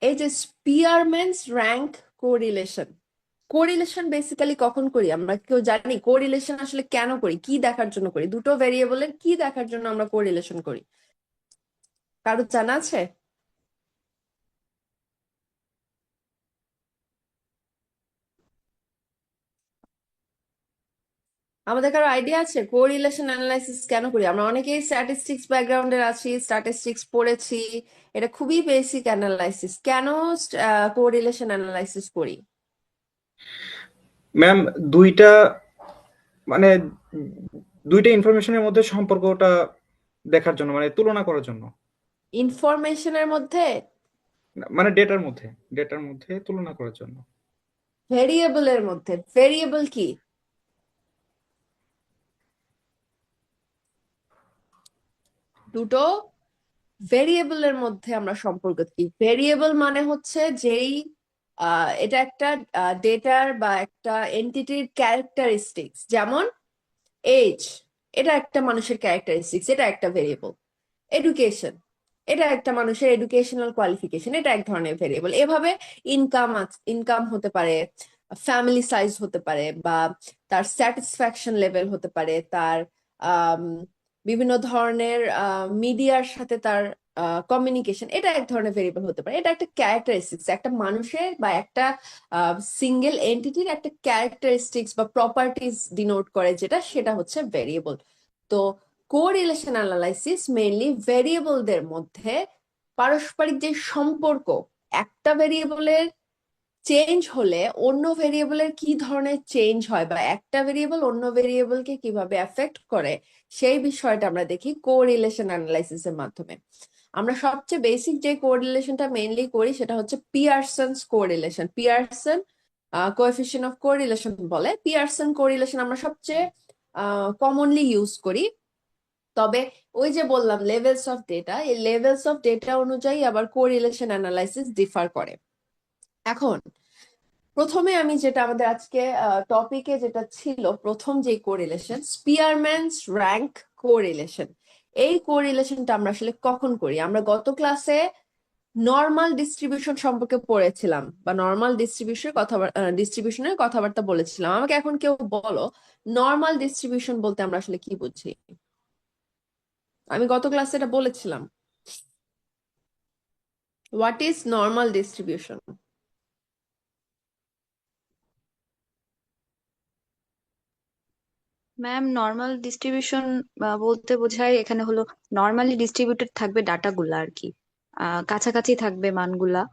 এই যে স্পিয়ারম্যানস rank correlation, correlation basically কখন করি আমরা কেউ জানি? কোরিলেশন আসলে কেন করি, কি দেখার জন্য করি? দুটো ভেরিয়েবলের কি দেখার জন্য আমরা কোরিলেশন করি, কারো জানা আছে? আমাদের কারো আইডিয়া আছে কোরিলেশন অ্যানালাইসিস কেন করি? আমরা অনেকেই স্ট্যাটিস্টিক্স ব্যাকগ্রাউন্ডের আছি, স্ট্যাটিস্টিক্স পড়েছি, এটা খুবই বেসিক অ্যানালাইসিস। কেন কোরিলেশন অ্যানালাইসিস করি? ম্যাম, দুইটা মানে দুইটা ইনফরমেশনের মধ্যে সম্পর্কটা দেখার জন্য, মানে তুলনা করার জন্য। ইনফরমেশনের মধ্যে? মানে ডেটার মধ্যে তুলনা করার জন্য। ভেরিয়েবলের মধ্যে? ভেরিয়েবল কি? দুটো ভেরিয়েবলের মধ্যে আমরা সম্পর্ক কি? ভেরিয়েবল মানে হচ্ছে যেই এটা একটা ডেটার বা একটা এন্টিটির ক্যারেক্টারিস্টিক্স, যেমন এজ, এটা একটা মানুষের ক্যারেক্টারিস্টিক্স, এটা একটা ভেরিয়েবল। এডুকেশন, এটা একটা মানুষের এডুকেশনাল কোয়ালিফিকেশন, এটা এক ধরনের ভেরিয়েবল। এভাবে ইনকাম, ইনকাম হতে পারে, ফ্যামিলি সাইজ হতে পারে, বা তার স্যাটিসফ্যাকশন লেভেল হতে পারে, তার আম, বিভিন্ন ধরনের মিডিয়ার সাথে তার কমিউনিকেশন, এটা এক ধরনের ভেরিয়েবল হতে পারে। এটা একটা ক্যারেক্টারিস্টিক্স, একটা মানুষের বা একটা সিঙ্গেল এন্টিটির একটা ক্যারেক্টারিস্টিক্স বা প্রপার্টিজ ডিনোট করে, যেটা সেটা হচ্ছে ভেরিয়েবল। তো কোরিলেশন অ্যানালাইসিস মেইনলি ভেরিয়েবলদের মধ্যে পারস্পরিক যে সম্পর্ক, একটা ভেরিয়েবলের চেঞ্জ হলে অন্য ভেরিয়েবলের কি ধরনের চেঞ্জ হয়, বা একটা ভেরিয়েবল অন্য ভেরিয়েবলকে কিভাবে এফেক্ট করে, সেই বিষয়টা আমরা দেখি কোরিলেশন অ্যানালাইসিসের মাধ্যমে। আমরা সবচেয়ে বেসিক যে কোরিলেশনটা মেইনলি করি সেটা হচ্ছে Pearson's correlation. Pearson coefficient of correlation বলে। পিয়ারসন কোরিলেশন আমরা সবচেয়ে কমনলি ইউজ করি। তবে ওই যে বললাম লেভেলস অফ ডেটা, এই লেভেলস অফ ডেটা অনুযায়ী আবার কোরিলেশন অ্যানালাইসিস ডিফার করে। এখন প্রথমে আমি যেটা আমাদের আজকে টপিকে যেটা ছিল, প্রথম যে কোরিলেশন, স্পিয়ারম্যানস র্যাঙ্ক কোরিলেশন। এই কোরিলেশনটা আমরা আসলে কখন করি? আমরা গত ক্লাসে নর্মাল ডিস্ট্রিবিউশন সম্পর্কে পড়েছিলাম, বা নর্মাল ডিস্ট্রিবিউশনের কথাবার্তা বলেছিলাম। আমাকে এখন কেউ বলো, নর্মাল ডিস্ট্রিবিউশন বলতে আমরা আসলে কি বুঝি? আমি গত ক্লাসে এটা বলেছিলাম। What is normal distribution? Ma'am, normal distribution বলতে বোঝায় এখানে হলো নর্মালি ডিস্ট্রিবিউটেড থাকবে ডাটাগুলা আর কি। কাছাকাছি থাকবে মানগুলা,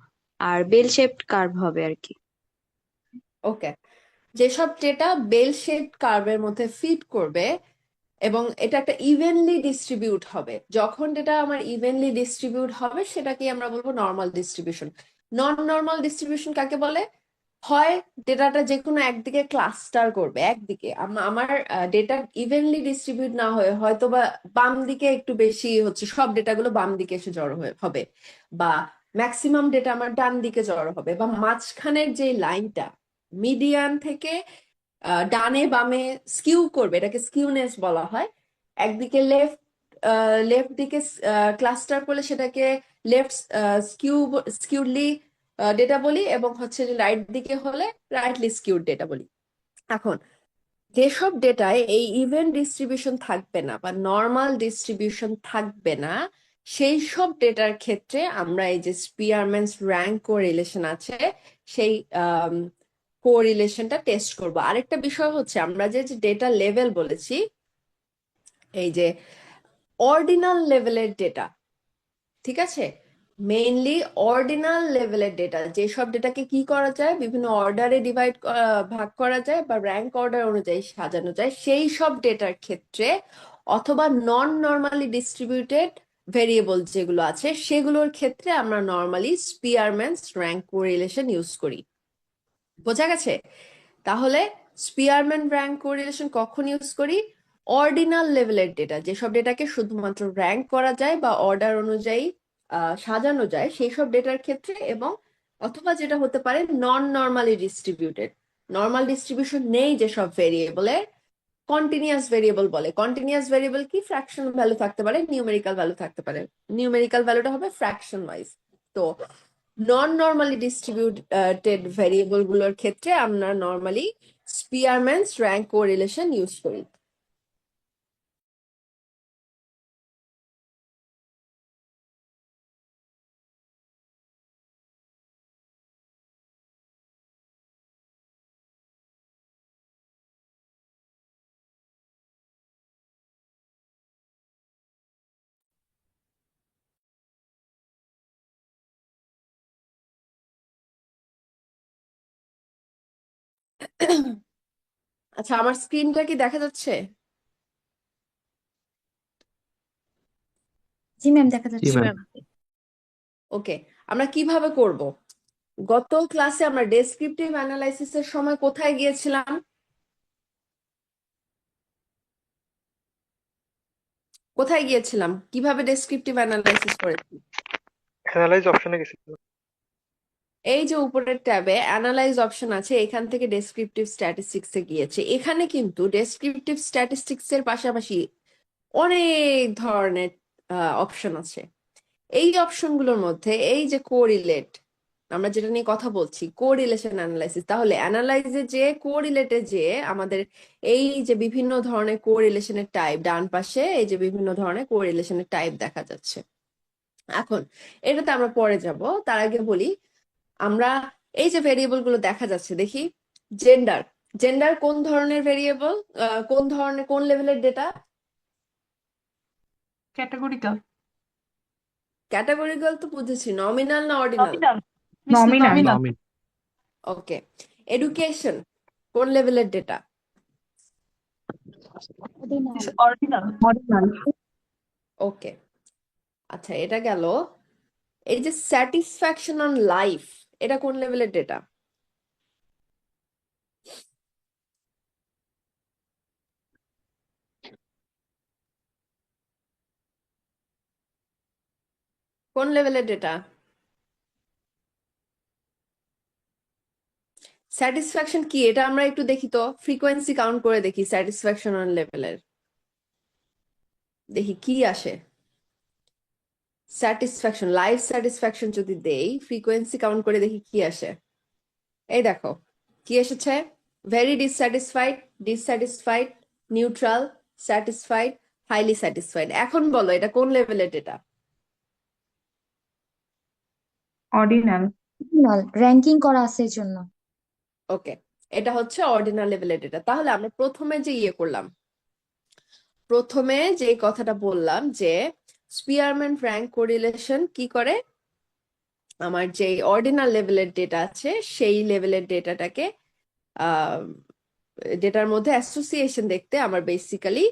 আর বেল শেপড কার্ভ হবে আর কি। ওকে, যেসব ডেটা বেল শেপড কার্ভের মধ্যে ফিট করবে এবং এটা একটা ইভেনলি ডিস্ট্রিবিউট হবে, যখন ডেটা আমার ইভেনলি ডিস্ট্রিবিউট হবে সেটাকে আমরা বলবো নর্মাল ডিস্ট্রিবিউশন। নন নর্মাল ডিস্ট্রিবিউশন কাকে বলে? হয় ডেটাটা যে কোনো একদিকে ক্লাস্টার করবে, একদিকে আমার ডেটা ইভেনলি ডিস্ট্রিবিউট না হয়ে হয়তো বা বাম দিকে একটু বেশি হচ্ছে, সব ডেটাগুলো বাম দিকে এসে জড়ো হবে, বা ম্যাক্সিমাম ডেটা আমার ডান দিকে জড়ো হবে, বা মাঝখানের যে লাইনটা মিডিয়ান থেকে ডানে বামে স্কিউ করবে, এটাকে স্কিউনেস বলা হয়। একদিকে লেফট লেফট দিকে ক্লাস্টার করলে সেটাকে লেফট স্কিউডলি ডেটা বলি, এবং হচ্ছে যে রাইট দিকে হলে রাইটলি স্কিউড ডেটা বলি। এখন যেসব ডেটায় এই ইভেন্ট ডিস্ট্রিবিউশন থাকবে না বা নর্মাল ডিস্ট্রিবিউশন থাকবে না, সেই সব ডেটার ক্ষেত্রে আমরা এই যে স্পিয়ারম্যানস র্যাঙ্ক কোরিলেশন আছে, সেই কোরিলেশনটা টেস্ট করব। আরেকটা বিষয় হচ্ছে, আমরা যে ডেটা লেভেল বলেছি, এই যে অর্ডিনাল লেভেলের ডেটা, ঠিক আছে, মেইনলি অর্ডিনাল লেভেলের ডেটা, যেসব ডেটাকে কি করা যায়, বিভিন্ন অর্ডারে ভাগ করা যায় বা র্যাঙ্ক অর্ডার অনুযায়ী সাজানো যায়, সেই সব ডেটার ক্ষেত্রে, অথবা নন নর্মালি ডিস্ট্রিবিউটেড ভেরিয়েবল যেগুলো আছে সেগুলোর ক্ষেত্রে আমরা নর্মালি স্পিয়ারম্যানস র্যাঙ্ক কোরিলেশন ইউজ করি। বোঝা গেছে? তাহলে স্পিয়ারম্যান র্যাঙ্ক কোরিলেশন কখন ইউজ করি? অর্ডিনাল লেভেলের ডেটা, যেসব ডেটাকে শুধুমাত্র র্যাঙ্ক করা যায় বা অর্ডার অনুযায়ী সাজানো যায় সেই সব ডেটার ক্ষেত্রে, এবং অথবা যেটা হতে পারে নন নর্মালি ডিস্ট্রিবিউটেড, নর্মাল ডিস্ট্রিবিউশন নেই যেসব ভেরিয়েবলের, কন্টিনিউয়াস ভেরিয়েবল বলে। কন্টিনিউয়াস ভেরিয়েবল কি? ফ্র্যাকশন ভ্যালু থাকতে পারে, নিউমেরিক্যাল ভ্যালু থাকতে পারে। নিউমেরিক্যাল ভ্যালুটা হবে ফ্র্যাকশন ওয়াইজ। তো নন নর্মালি ডিস্ট্রিবিউটেড ভেরিয়েবল গুলোর ক্ষেত্রে আমরা নর্মালি স্পিয়ারম্যানস র্যাঙ্ক কোরিলেশন ইউজ করি। আচ্ছা, আমার স্ক্রিনটা কি দেখা যাচ্ছে? জি ম্যাম, দেখা জি যাচ্ছে। ম্যাম। ওকে, আমরা কিভাবে করব? গত ক্লাসে আমরা ডেসক্রিপটিভ অ্যানালাইসিসের সময় কোথায় গিয়েছিলাম? কোথায় গিয়েছিলাম? কিভাবে ডেসক্রিপটিভ অ্যানালাইসিস করেছি? অ্যানালাইজ অপশনে গেছিল। এই যে উপরের ট্যাবে অ্যানালাইজ অপশন আছে, এখান থেকে ডেসক্রিপটিভ স্ট্যাটিস্টিক্সে গিয়েছে। এখানে কিন্তু ডেসক্রিপটিভ স্ট্যাটিস্টিক্সের পাশাপাশি অনেক ধরনের অপশন আছে। এই অপশনগুলোর মধ্যে এই যে কোরিলেট, আমরা যেটা নিয়ে কথা বলছি, কোরিলেশন অ্যানালাইসিস, তাহলে অ্যানালাইজে যে কোরিলেটে যে আমাদের এই যে বিভিন্ন ধরনের কোরিলেশনের টাইপ, ডান পাশে এই যে বিভিন্ন ধরনের কোরিলেশনের টাইপ দেখা যাচ্ছে। এখন এটাতে আমরা পরে যাব, তার আগে বলি আমরা এই যে ভেরিয়েবল গুলো দেখা যাচ্ছে, দেখি জেন্ডার। জেন্ডার কোন ধরনের ভেরিয়েবল, কোন ধরনের, কোন লেভেলের ডেটা? ক্যাটাগরিক্যাল। ক্যাটাগরিক্যাল তো বুঝেছি, নমিনাল না অর্ডিনাল? নমিনাল। নমিন। ওকে। এডুকেশন কোন লেভেলের ডেটা? অর্ডিনাল। ওকে, আচ্ছা এটা গেল। এই যে স্যাটিসফ্যাকশন অন লাইফ, এটা কোন লেভেলের ডেটা? কোন লেভেলের ডেটা? স্যাটিসফ্যাকশন কি এটা আমরা একটু দেখি তো, ফ্রিকোয়েন্সি কাউন্ট করে দেখি স্যাটিসফ্যাকশন অন লেভেলের, দেখি কি আসে। স্যাটিসফ্যাকশন, লাইফ স্যাটিসফ্যাকশন যদি দেই, ফ্রিকোয়েন্সি কাউন্ট করে দেখি কি আসে। এই দেখো কি এসেছে, very dissatisfied, dissatisfied, neutral, satisfied, highly satisfied. এখন বলো এটা কোন লেভেলের ডেটা? অর্ডিনাল। র্যাঙ্কিং করা আছে এর জন্য। ওকে, এটা হচ্ছে অর্ডিনাল লেভেলের ডেটা। তাহলে আমরা প্রথমে যে ইয়ে করলাম, প্রথমে যে কথাটা বললাম যে স্পিয়ারম্যান র্যাঙ্ক কোরিলেশন কি করে, আমার যে অর্ডিনাল লেভেলের ডেটা আছে সেই লেভেলের ডেটাটাকে ডেটার মধ্যে অ্যাসোসিয়েশন দেখতে আমার বেসিক্যালি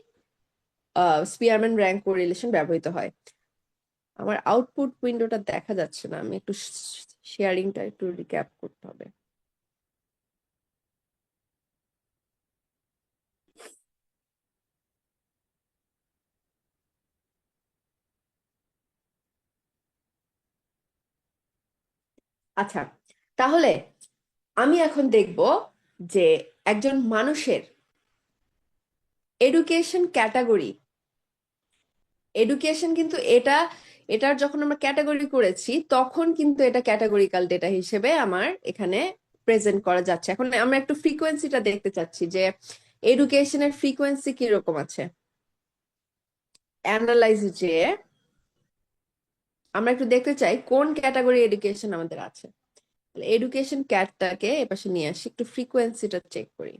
স্পিয়ারম্যান র্যাঙ্ক কোরিলেশন ব্যবহৃত হয়। আমার আউটপুট উইন্ডোটা দেখা যাচ্ছে না, আমি একটু শেয়ারিংটা একটু রিক্যাপ করতে হবে। আচ্ছা, তাহলে আমি এখন দেখব যে একজন মানুষের এডুকেশন ক্যাটাগরি, এডুকেশন কিন্তু এটার যখন আমরা ক্যাটাগরি করেছি তখন কিন্তু এটা ক্যাটাগরিক্যাল ডেটা হিসেবে আমার এখানে প্রেজেন্ট করা যাচ্ছে। এখন আমরা একটু ফ্রিকোয়েন্সিটা দেখতে চাচ্ছি যে এডুকেশনের ফ্রিকোয়েন্সি কিরকম আছে। অ্যানালাইজ যে আমরা একটু দেখতে চাই কোন ক্যাটাগরি এডুকেশন আমাদের আছে। এডুকেশন ক্যাটটাকে এপাশে নিয়ে আসি, একটু ফ্রিকোয়েন্সিটা চেক করি।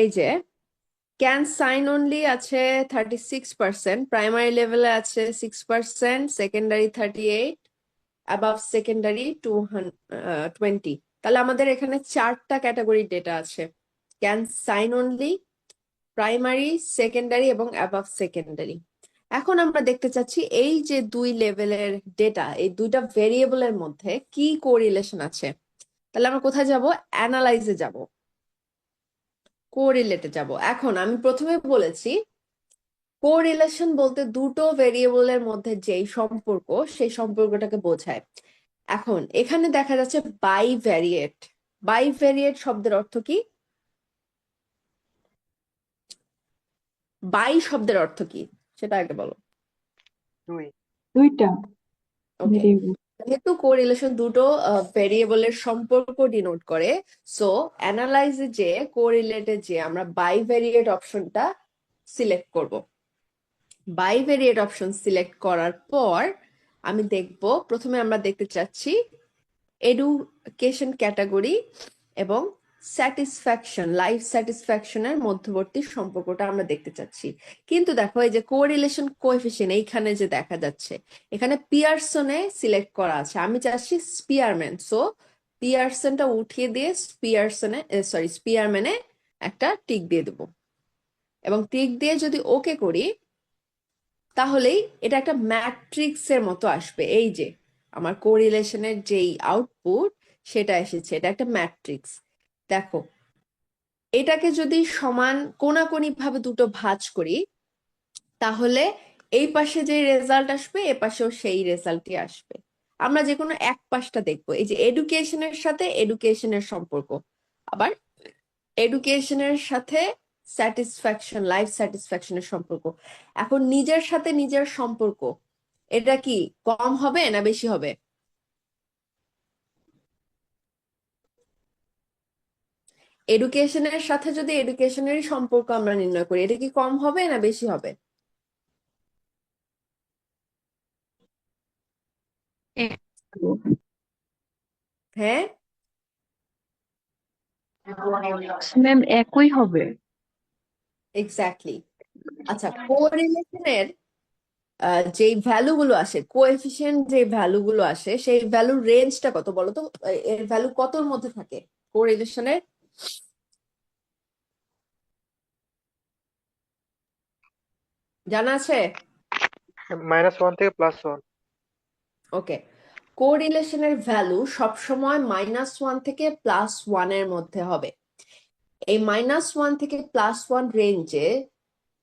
এই যে ক্যান সাইন অনলি আছে 36%, প্রাইমারি লেভেলে আছে 6%, সেকেন্ডারি 38, অ্যাবাভ সেকেন্ডারি 20। তাহলে আমাদের এখানে 4টা ক্যাটাগরি ডেটা আছে, can sign only, primary, secondary এবং অ্যাবাভ সেকেন্ডারি। এখন আমরা দেখতে চাচ্ছি এই যে 2 লেভেলের ডেটা, এই 2টা ভেরিয়েবলের মধ্যে কি কোরিলেশন আছে। তাহলে আমরা কোথায় যাব? অ্যানালাইজে যাব, কোরিলেটে যাব। এখন আমি প্রথমে বলেছি কোরিলেশন বলতে দুটো ভেরিয়েবলের মধ্যে যেই সম্পর্ক সেই সম্পর্কটাকে বোঝায়। এখন এখানে দেখা যাচ্ছে বাইভ্যারিয়েট। বাইভ্যারিয়েট শব্দের অর্থ কি? বাই শব্দের অর্থ কি সেটা আগে বলো। দুই। দুইটা ওকে, ভেরিয়েবল। যেহেতু কোরিলেশন দুটো ভেরিয়েবলের সম্পর্ক ডিনোট করে, সো অ্যানালাইজে যে কোরিলেটে যে আমরা বাইভেরিয়েট অপশনটা সিলেক্ট করব। বাইভেরিয়েট অপশন সিলেক্ট করার পর আমি দেখব, প্রথমে আমরা দেখতে চাচ্ছি এডুকেশন ক্যাটাগরি এবং স্যাটিসফ্যাকশন, লাইফ স্যাটিসফ্যাকশনের মধ্যবর্তী সম্পর্কটা আমরা দেখতে চাচ্ছি। কিন্তু দেখো এই যে কোরিলেশন কোএফিসিয়েন্ট এইখানে যে দেখা যাচ্ছে, এখানে পিয়ারসনে সিলেক্ট করা আছে, আমি চাচ্ছি স্পিয়ারম্যান। সো পিয়ারসনটা উঠিয়ে দিয়ে স্পিয়ারম্যানে একটা টিক দিয়ে দেবো, এবং টিক দিয়ে যদি ওকে করি তাহলেই এটা একটা ম্যাট্রিক্সের মতো আসবে। এই যে আমার কোরিলেশনের যেই আউটপুট সেটা এসেছে, এটা একটা ম্যাট্রিক্স। দেখো এটাকে যদি সমান কোণাকুণি ভাবে দুটো ভাঁজ করি তাহলে এই পাশে যে রেজাল্ট আসবে এ পাশেও সেই রেজাল্টই আসবে। আমরা যে কোনো এক পাশটা দেখবো, এই যে এডুকেশনের সাথে এডুকেশনের সম্পর্ক, আবার এডুকেশনের সাথে স্যাটিসফ্যাকশন, লাইফ স্যাটিসফ্যাকশনের সম্পর্ক। এখন নিজের সাথে নিজের সম্পর্ক, এটা কি কম হবে না বেশি হবে? এডুকেশনের সাথে যদি এডুকেশনেরই সম্পর্ক আমরা নির্ণয় করি, এটা কি কম হবে না বেশি হবে? হ্যাঁ, ম্যাম একই হবে। এক্স্যাক্টলি। আচ্ছা, কোরিলেশনের যেই ভ্যালু গুলো আসে, কোএফিসিয়েন্ট যে ভ্যালু গুলো আসে, সেই ভ্যালুর রেঞ্জটা কত বলো তো? এর ভ্যালু কতর মধ্যে থাকে কোরিলেশনের? জানা আছে? -1 থেকে +1। ওকে, কোরিলেশনের ভ্যালু সবসময় -1 থেকে +1 এর মধ্যে হবে। এই -1 থেকে +1 রেঞ্জে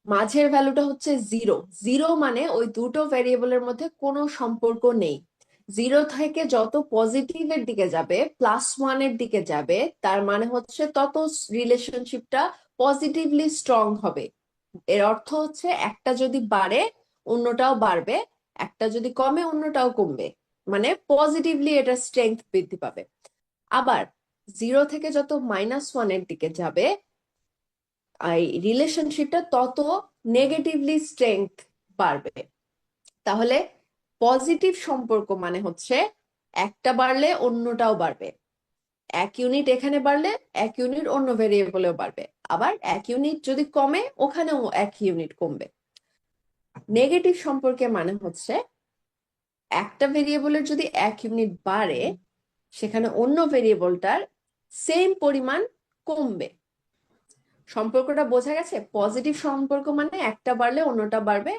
মাঝের ভ্যালুটা হচ্ছে 0। 0 মানে ওই দুটো ভেরিয়েবলের মধ্যে কোনো সম্পর্ক নেই। 0 থেকে যত পজিটিভের দিকে যাবে, +1 এর দিকে যাবে, তার মানে হচ্ছে তত রিলেশনশিপটা পজিটিভলি স্ট্রং হবে। এর অর্থ হচ্ছে একটা যদি বাড়ে অন্যটাও বাড়বে, একটা যদি কমে অন্যটাও কমবে, মানে পজিটিভলি এটা স্ট্রেংথ বৃদ্ধি পাবে। আবার 0 থেকে যত -1 এর দিকে যাবে, এই রিলেশনশিপটা তত নেগেটিভলি স্ট্রেংথ বাড়বে। তাহলে পজিটিভ সম্পর্ক মানে হচ্ছে একটা বাড়লে অন্যটাও বাড়বে, এক ইউনিট এখানে বাড়লে এক ইউনিট অন্য ভেরিয়েবলেও বাড়বে, আবার এক ইউনিট যদি কমে ওখানেও এক ইউনিট কমবে। নেগেটিভ সম্পর্কে মানে হচ্ছে একটা ভেরিয়েবলের যদি এক ইউনিট বাড়ে সেখানে অন্য ভেরিয়েবলটার সেম পরিমাণ কমবে। সম্পর্কটা বোঝা গেছে? পজিটিভ সম্পর্ক মানে একটা বাড়লে অন্যটা বাড়বে,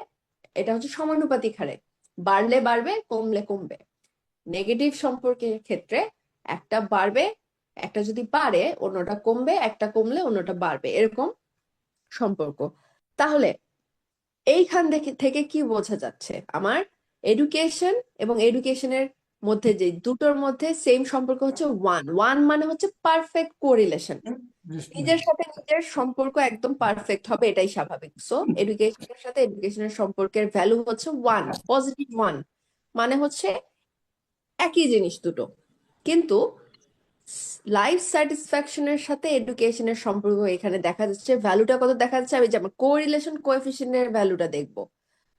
এটা হচ্ছে সমানুপাতিক হারে, বাড়লে বাড়বে কমলে কমবে। নেগেটিভ সম্পর্কের ক্ষেত্রে একটা বাড়বে, একটা যদি বাড়ে অন্যটা কমবে, একটা কমলে অন্যটা বাড়বে, এরকম সম্পর্ক। তাহলে এইখান থেকে কি বোঝা যাচ্ছে? আমার এডুকেশন এবং এডুকেশনের মধ্যে যে দুটোর মধ্যে সেম সম্পর্ক হচ্ছে 1। 1 মানে হচ্ছে পারফেক্ট কোরিলেশন, নিজের সাথে নিজের সম্পর্ক একদম পারফেক্ট হবে, এটাই স্বাভাবিক। সো এডুকেশনের সাথে এডুকেশনের সম্পর্কের ভ্যালু হচ্ছে 1, +1, মানে হচ্ছে একই জিনিস দুটো। কিন্তু লাইফ স্যাটিসফ্যাকশনের সাথে এডুকেশনের সম্পর্ক এখানে দেখা যাচ্ছে, ভ্যালুটা কত দেখা যাচ্ছে? আমি যেমন কোরিলেশন কোএফিসিয়েন্টের ভ্যালুটা দেখবো,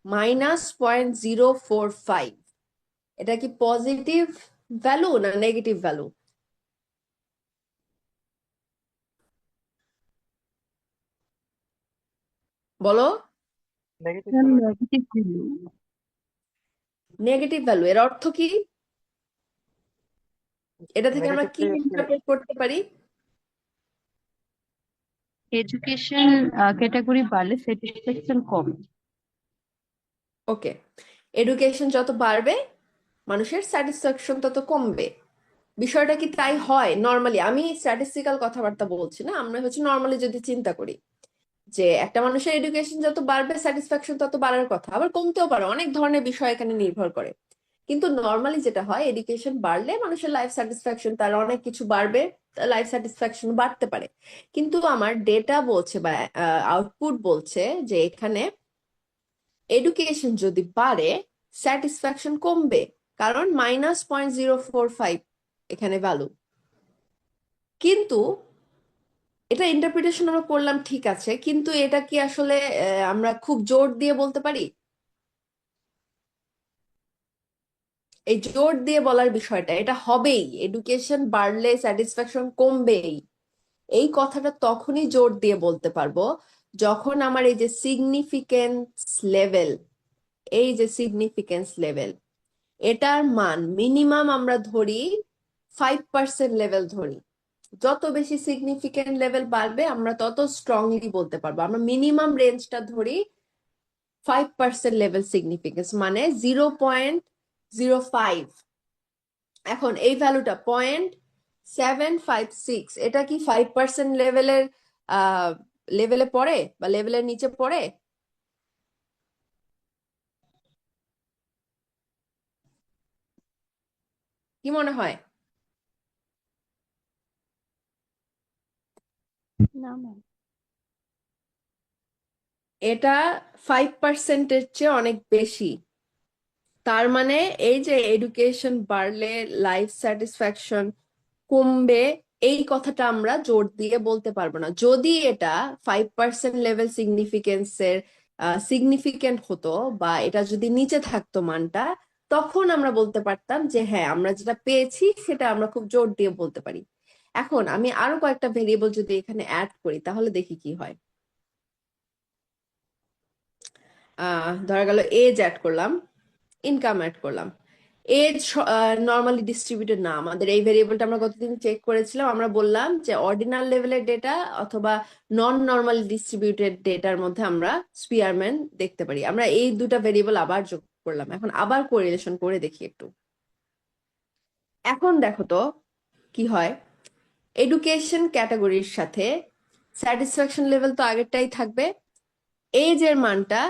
-0.045। এটা কি পজিটিভ ভ্যালু না নেগেটিভ ভ্যালু বলো? Negative ma'am value. Negative value. Negative value এর অর্থ কি? এটা থেকে আমরা নেগেটিভ কি থেকে ইন্টারপ্রেট করতে পারি? এডুকেশন ক্যাটাগরি বাড়লে স্যাটিসফ্যাকশন কমে। ওকে, এডুকেশন যত বাড়বে মানুষের স্যাটিসফ্যাকশন তত কমবে। বিষয়টা কি তাই হয় নর্মালি? আমি স্ট্যাটিস্টিক্যাল কথাবার্তা বলছি না, আমরা হচ্ছে নর্মালি যদি চিন্তা করি যে একটা মানুষের এডুকেশন যত বাড়বে স্যাটিসফ্যাকশন তত বাড়ার কথা, আবার কমতেও পারে, অনেক ধরনের বিষয় এখানে নির্ভর করে। কিন্তু নর্মালি যেটা হয়, এডুকেশন বাড়লে মানুষের লাইফ স্যাটিসফ্যাকশন, তার অনেক কিছু বাড়বে, লাইফ স্যাটিসফ্যাকশন বাড়তে পারে। কিন্তু আমার ডেটা বলছে বা আউটপুট বলছে যে এখানে এডুকেশন যদি বাড়ে স্যাটিসফ্যাকশন কমবে, কারণ -0.045 এখানে ভ্যালু। কিন্তু এটা ইন্টারপ্রিটেশন আমরা করলাম ঠিক আছে, কিন্তু এটা কি আসলে আমরা খুব জোর দিয়ে বলতে পারি? এই জোর দিয়ে বলার বিষয়টা, এটা হবেই, এডুকেশন বাড়লে স্যাটিসফ্যাকশন কমবেই, এই কথাটা তখনই জোর দিয়ে বলতে পারবো যখন আমার এই যে সিগনিফিকেন্স লেভেল, এই যে সিগনিফিকেন্স লেভেল, এটার মান মিনিমাম আমরা ধরি 5% লেভেল ধরি। যত বেশি সিগনিফিকেন্ট লেভেল বাড়বে আমরা তত স্ট্রংলি বলতে পারবো। আমরা মিনিমাম রেঞ্জটা ধরি 5% লেভেল সিগনিফিকেন্স, মানে 0.05। এখন এই ভ্যালুটা 0.756, এটা কি 5% লেভেলের লেভেলে পড়ে বা লেভেলের নিচে পড়ে? কি মনে হয়? না ম্যাম। এটা 5%-এর চেয়ে অনেক বেশি। তার মানে এই যে এডুকেশন বাড়লে লাইফ স্যাটিসফ্যাকশন কমবে, এই কথাটা আমরা জোর দিয়ে বলতে পারবো না। যদি এটা 5% লেভেল সিগনিফিকেন্সের সিগনিফিকেন্ট হতো বা এটা যদি নিচে থাকতো মানটা, তখন আমরা বলতে পারতাম যে হ্যাঁ, আমরা যেটা পেয়েছি সেটা আমরা খুব জোর দিয়ে বলতে পারি। এখন আমি আরো কয়েকটা ভেরিয়েবল যদি এখানে অ্যাড করি তাহলে দেখি কি হয়। ধরা গেল এজ অ্যাড করলাম, ইনকাম অ্যাড করলাম। এজ নর্মালি ডিস্ট্রিবিউটেড না, আমাদের এই ভেরিয়েবলটা আমরা গতদিন চেক করেছিলাম, আমরা বললাম যে অর্ডিনাল লেভেলের ডেটা অথবা নন নর্মালি ডিস্ট্রিবিউটেড ডেটার মধ্যে আমরা স্পিয়ারম্যান দেখতে পারি। আমরা এই দুটা ভেরিয়েবল আবার যোগ করলাম, এখন আবার কোরিলেশন করে দেখি একটু। এখন দেখো তো কি হয়। এডুকেশন ক্যাটাগরির সাথে স্যাটিসফ্যাকশন লেভেল তো আগেরটাই থাকবে। এজ এর মানটা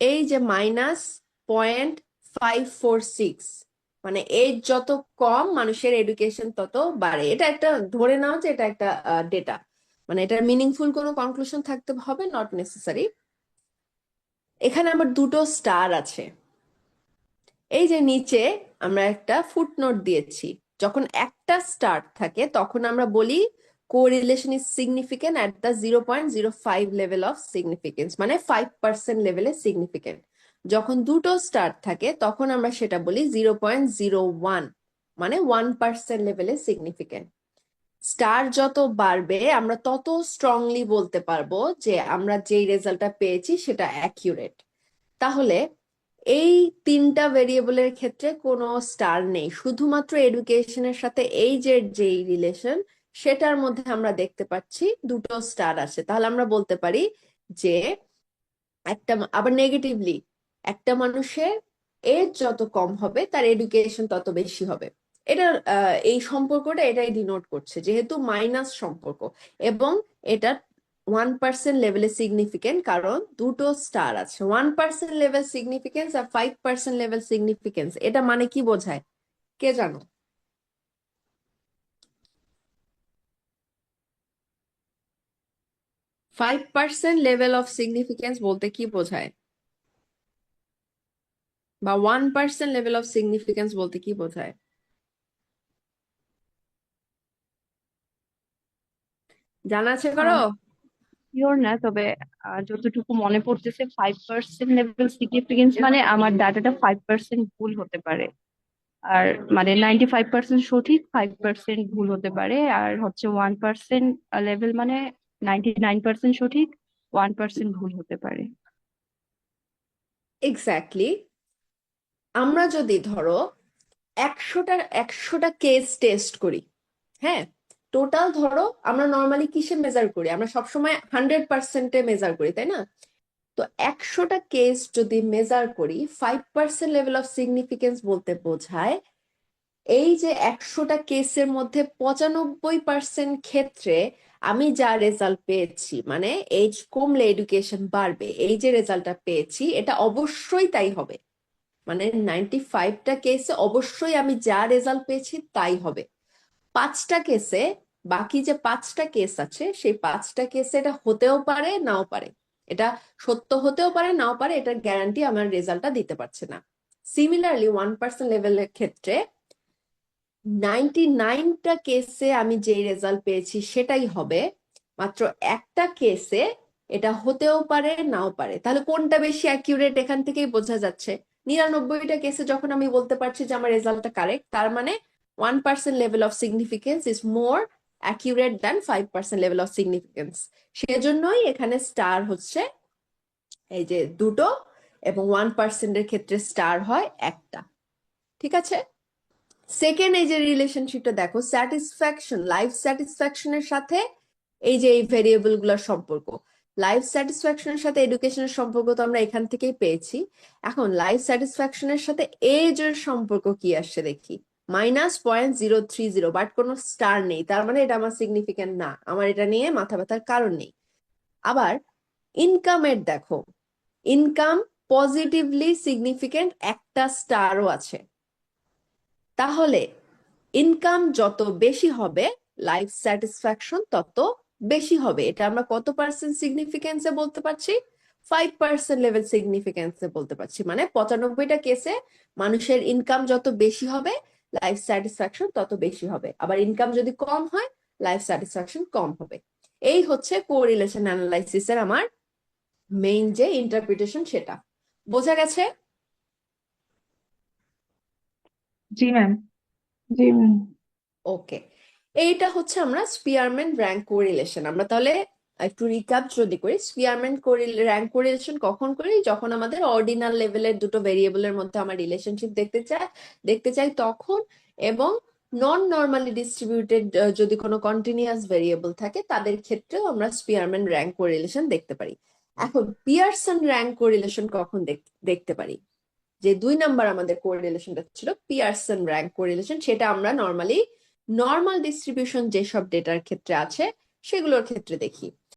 এই যে -0.546, মানে এজ যত কম মানুষের এডুকেশন তত বাড়ে। এটা একটা ধরে নাও যে এটা একটা ডেটা, মানে এটার মিনিংফুল কোনো কনক্লুশন থাকতে হবে, নট নেসেসারি। এখানে আবার দুটো স্টার আছে। এই যে নিচে আমরা একটা ফুটনোট দিয়েছি, যখন একটা স্টার থাকে তখন আমরা বলি correlation is significant at the 0.05 level of significance, মানে 5% লেভেলে সিগনিফিকেন্ট। যখন দুটো স্টার থাকে তখন আমরা সেটা বলি 0.01, মানে 1% লেভেলে সিগনিফিকেন্ট। স্টার যত বাড়বে আমরা তত স্ট্রংলি বলতে পারবো যে আমরা যেই রেজাল্টটা পেয়েছি সেটা অ্যাকিউরেট। তাহলে এই তিনটা ভেরিয়েবলের ক্ষেত্রে কোনো স্টার নেই, শুধুমাত্র এডুকেশনের সাথে এই যে যেই রিলেশন সেটার মধ্যে আমরা দেখতে পাচ্ছি দুটো স্টার আছে। তাহলে আমরা বলতে পারি যে একটা, আবার নেগেটিভলি, একটা মানুষের এজ যত কম হবে তার এডুকেশন তত বেশি হবে। এটা এই সম্পর্কটা এটাই ডিনোট করছে, যেহেতু মাইনাস সম্পর্ক, এবং এটা 1% লেভেলে সিগনিফিকেন্ট কারণ দুটো স্টার আছে। 1% লেভেল সিগনিফিকেন্স আর 5% লেভেল সিগনিফিকেন্স, এটা মানে কি বোঝায় কে জানো? 5% লেভেল অফ সিগনিফিকেন্স বলতে কি বোঝায়, বা 1% লেভেল অফ সিগনিফিকেন্স বলতে কি বোঝায়? জানা আছে করো? শিওর না, তবে যতটুকু মনে পড়তেছে 5% লেভেল সিগনিফিকেন্স মানে আমার ডাটাটা 5% ভুল হতে পারে, আর মানে 95% সঠিক, 5% ভুল হতে পারে। আর হচ্ছে 1% লেভেল মানে 99% সঠিক, 1% ভুল হতে পারে। এক্স্যাক্টলি। আমরা যদি ধরো 100টা কেস টেস্ট করি, হ্যাঁ, টোটাল ধরো, আমরা নর্মালি কিসে মেজার করি, আমরা সবসময় 100%-এ মেজার করি, তাই না? তো 100টা কেস যদি মেজার করি, 5% লেভেল অফ সিগনিফিকেন্স বলতে বোঝায় এই যে 100টা কেসের মধ্যে 95% ক্ষেত্রে আমি যা রেজাল্ট পেয়েছি, মানে এজ কমলে এডুকেশন বাড়বে, এই যে রেজাল্টটা পেয়েছি এটা অবশ্যই তাই হবে। মানে 95টা কেসে অবশ্যই আমি যা রেজাল্ট পেয়েছি তাই হবে। 5টা কেসে, বাকি যে 5টা কেস আছে সেই 5টা কেসে এটা হতেও পারে নাও পারে, এটা সত্য হতেও পারে নাও পারে, এটার গ্যারান্টি আমার রেজাল্টটা দিতে পারছে না। সিমিলারলি 1% লেভেলের ক্ষেত্রে 99টা কেসে আমি যেই রেজাল্ট পেয়েছি সেটাই হবে, মাত্র একটা কেসে এটা হতেও পারে নাও পারে। তাহলে কোনটা বেশি অ্যাকিউরেট এখান থেকেই বোঝা যাচ্ছে। 99টা কেসে যখন আমি বলতে পারছি যে আমার রেজাল্টটা কারেক্ট, তার মানে 1% level of significance is more accurate than 5% level of significance. সেজন্যই এখানে স্টার হচ্ছে এই যে দুটো, এবং 1%-এর ক্ষেত্রে স্টার হয় একটা। ঠিক আছে। সেকেন্ড এই যে রিলেশনশিপটা দেখো, স্যাটিসফ্যাকশন, লাইফ স্যাটিসফ্যাকশনের সাথে এই যে এই ভেরিয়েবল গুলোর সম্পর্ক। লাইফ স্যাটিসফ্যাকশনের সাথে এডুকেশনের সম্পর্ক তো আমরা এখান থেকেই পেয়েছি। এখন লাইফ স্যাটিসফ্যাকশনের সাথে এজের সম্পর্ক কি আসছে দেখি, -0.030, বাট কোনো স্টার নেই, তার মানে এটা আমার সিগনিফিকেন্ট না, আমার এটা নিয়ে মাথা ব্যথার কারণ নেই। আবার ইনকামের দেখো, ইনকাম পজিটিভলি সিগনিফিকেন্ট, একটা স্টারও আছে। তাহলে ইনকাম যত বেশি হবে লাইফ স্যাটিসফ্যাকশন তত বেশি হবে। এটা আমরা কত পার্সেন্ট সিগনিফিকেন্সে বলতে পারছি? 5% লেভেল সিগনিফিকেন্সে বলতে পারছি। মানে 95টা কেসে মানুষের ইনকাম যত বেশি হবে লাইফ স্যাটিসফ্যাকশন তত বেশি হবে, আবার ইনকাম যদি কম হয় লাইফ স্যাটিসফ্যাকশন কম হবে। এই হচ্ছে কোরিলেশন অ্যানালাইসিসের আমার মেইন যে ইন্টারপ্রিটেশন, সেটা বোঝা গেছে? জি ম্যাম। জি ম্যাম। ওকে, এইটা হচ্ছে আমরা স্পিয়ারম্যান র্যাঙ্ক কোরিলেশন। আমরা তাহলে একটু রিক্যাপ যদি করি, স্পিয়ারম্যান র্যাঙ্ক কোরিলেশন কখন করি? যখন আমাদের অর্ডিনাল লেভেলের দুটো ভেরিয়েবলের মধ্যে আমার রিলেশনশিপ দেখতে চাই তখন, এবং নন নর্মালি ডিস্ট্রিবিউটেড যদি কোনো কন্টিনিউয়াস ভেরিয়েবল থাকে তাদের ক্ষেত্রেও আমরা স্পিয়ারম্যান র্যাঙ্ক কোরিলেশন দেখতে পারি। এখন পিয়ারসন র্যাঙ্ক কোরিলেশন কখন দেখতে পারি? যে 2 নাম্বার আমাদের কোরিলেশনটা ছিল পিয়ারসন র্যাঙ্ক কোরিলেশন, সেটা আমরা নর্মাল ডিস্ট্রিবিউশন যেসব ডেটার ক্ষেত্রে আছে সেগুলোর ক্ষেত্রে দেখি।